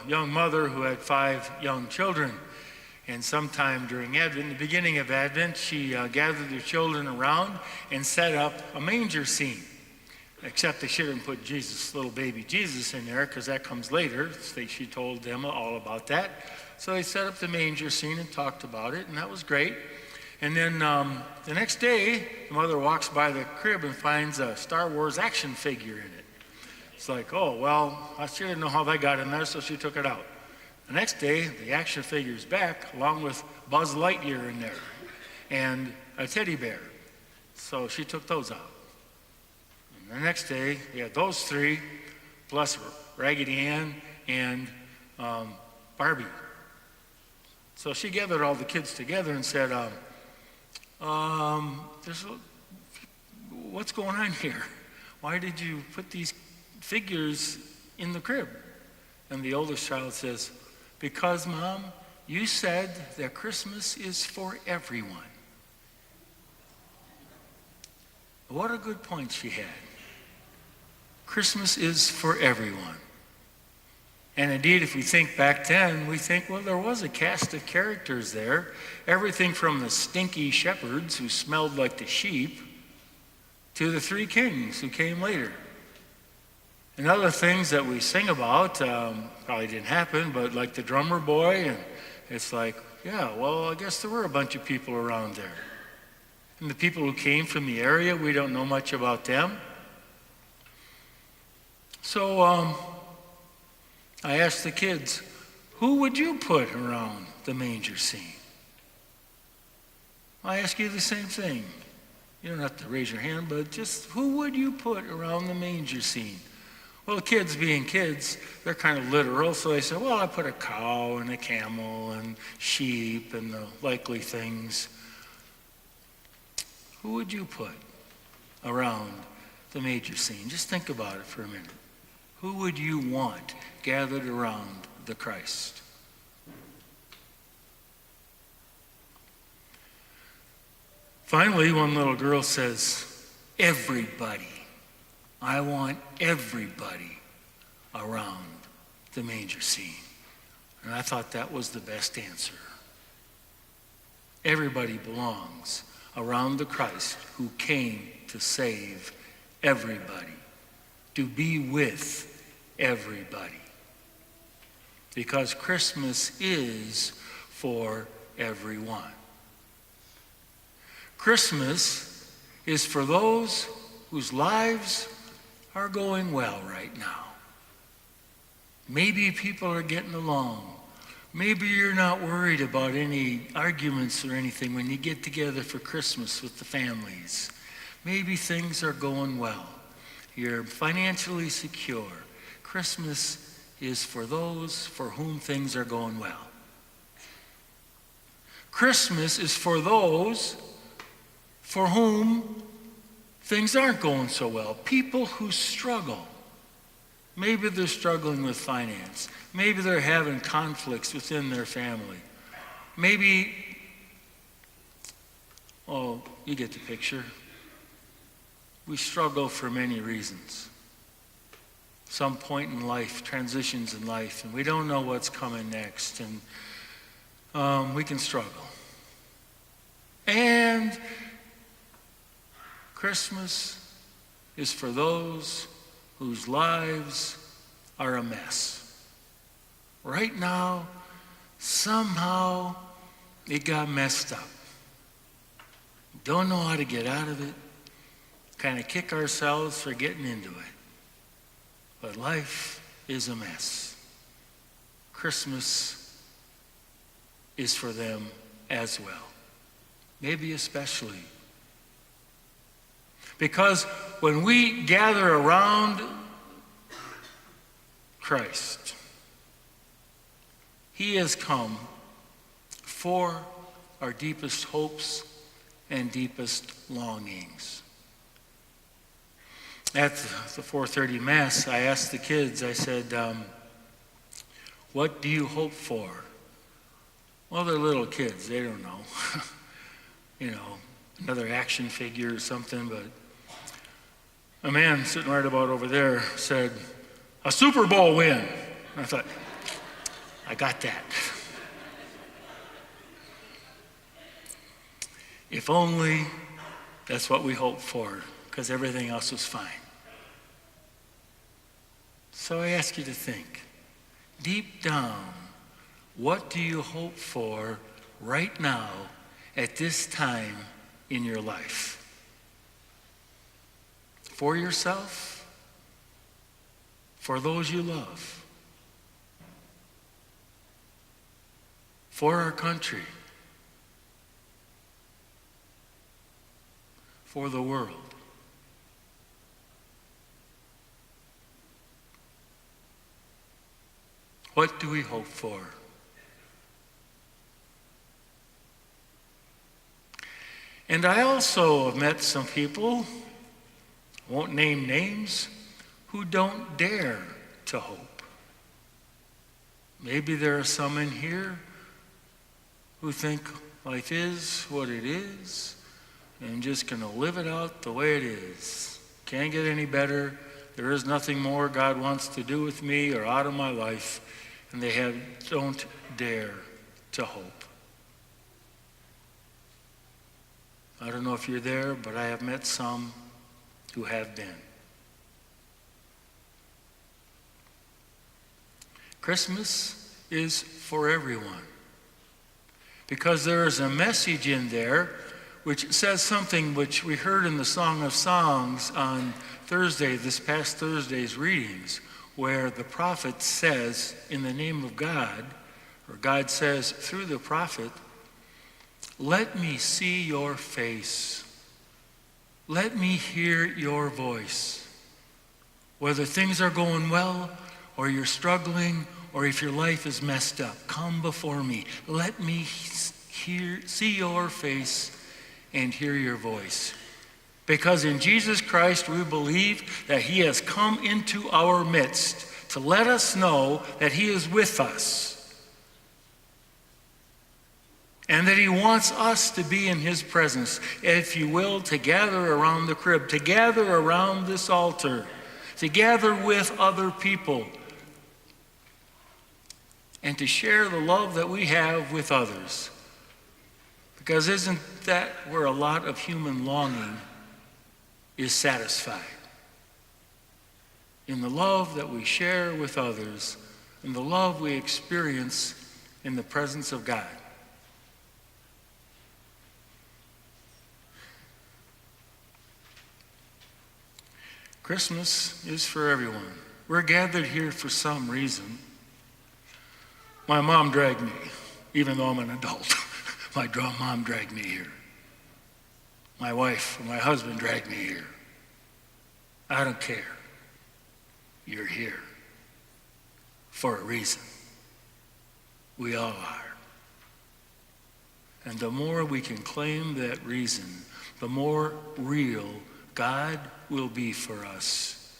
young mother who had 5 young children. And sometime during Advent, the beginning of Advent, she gathered her children around and set up a manger scene. Except they shouldn't put Jesus, little baby Jesus, in there because that comes later. She told them all about that. So they set up the manger scene and talked about it, and that was great. And then the next day, the mother walks by the crib and finds a Star Wars action figure in it. It's like, oh, well, she didn't know how that got in there, so she took it out. The next day, the action figure's back, along with Buzz Lightyear in there, and a teddy bear. So she took those out. And the next day, we had those 3, plus Raggedy Ann and Barbie. So she gathered all the kids together and said, what's going on here? Why did you put these figures in the crib? And the oldest child says, because, Mom, you said that Christmas is for everyone. What a good point she had. Christmas is for everyone. And indeed, if we think back then, we think, well, there was a cast of characters there. Everything from the stinky shepherds who smelled like the sheep to the 3 kings who came later. And other things that we sing about, probably didn't happen, but like the drummer boy, and it's like, yeah, well, I guess there were a bunch of people around there. And the people who came from the area, we don't know much about them. So I asked the kids, who would you put around the manger scene? I ask you the same thing. You don't have to raise your hand, but just who would you put around the manger scene? Well, kids being kids, they're kind of literal, so they say, well, I put a cow and a camel and sheep and the likely things. Who would you put around the manger scene? Just think about it for a minute. Who would you want gathered around the Christ? Finally, one little girl says, everybody. I want everybody around the manger scene. And I thought that was the best answer. Everybody belongs around the Christ who came to save everybody, to be with everybody. Because Christmas is for everyone. Christmas is for those whose lives are going well right now. Maybe people are getting along. Maybe you're not worried about any arguments or anything when you get together for Christmas with the families. Maybe things are going well. You're financially secure. Christmas is for those for whom things are going well. Christmas is for those for whom things aren't going so well. People who struggle. Maybe they're struggling with finance. Maybe they're having conflicts within their family. Maybe, oh, you get the picture. We struggle for many reasons. Some point in life, transitions in life, and we don't know what's coming next, and we can struggle. And Christmas is for those whose lives are a mess. Right now, somehow it got messed up. Don't know how to get out of it. Kind of kick ourselves for getting into it. But life is a mess. Christmas is for them as well. Maybe especially. Because when we gather around Christ, He has come for our deepest hopes and deepest longings. At the 4:30 Mass, I asked the kids, I said, what do you hope for? Well, they're little kids, they don't know. You know, another action figure or something, but a man sitting right about over there said, a Super Bowl win. And I thought, I got that. If only that's what we hope for, because everything else was fine. So I ask you to think, deep down, what do you hope for right now at this time in your life? For yourself? For those you love? For our country? For the world? What do we hope for? And I also have met some people, won't name names, who don't dare to hope. Maybe there are some in here who think life is what it is, and I'm just going to live it out the way it is. Can't get any better. There is nothing more God wants to do with me or out of my life, and they don't dare to hope. I don't know if you're there, but I have met some who have been. Christmas is for everyone, because there is a message in there which says something which we heard in the Song of Songs on Thursday, this past Thursday's readings, where the prophet says in the name of God, or God says through the prophet, "Let me see your face. Let me hear your voice. Whether things are going well or you're struggling or if your life is messed up, come before me. Let me see your face and hear your voice." Because in Jesus Christ we believe that he has come into our midst to let us know that he is with us. And that he wants us to be in his presence, if you will, to gather around the crib, to gather around this altar, to gather with other people, and to share the love that we have with others. Because isn't that where a lot of human longing is satisfied? In the love that we share with others, and the love we experience in the presence of God. Christmas is for everyone. We're gathered here for some reason. My mom dragged me, even though I'm an adult. My mom dragged me here. My wife and my husband dragged me here. I don't care. You're here for a reason. We all are. And the more we can claim that reason, the more real God will be for us.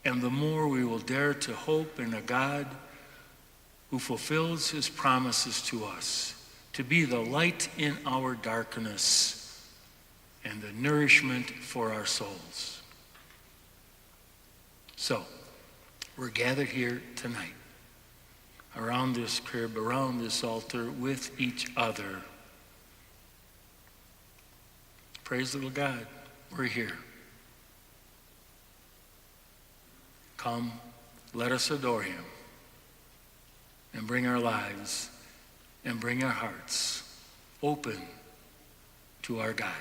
And the more we will dare to hope in a God who fulfills his promises to us, to be the light in our darkness and the nourishment for our souls. So, we're gathered here tonight, around this crib, around this altar, with each other. Praise the Lord God, we're here. Come, let us adore him and bring our lives and bring our hearts open to our God.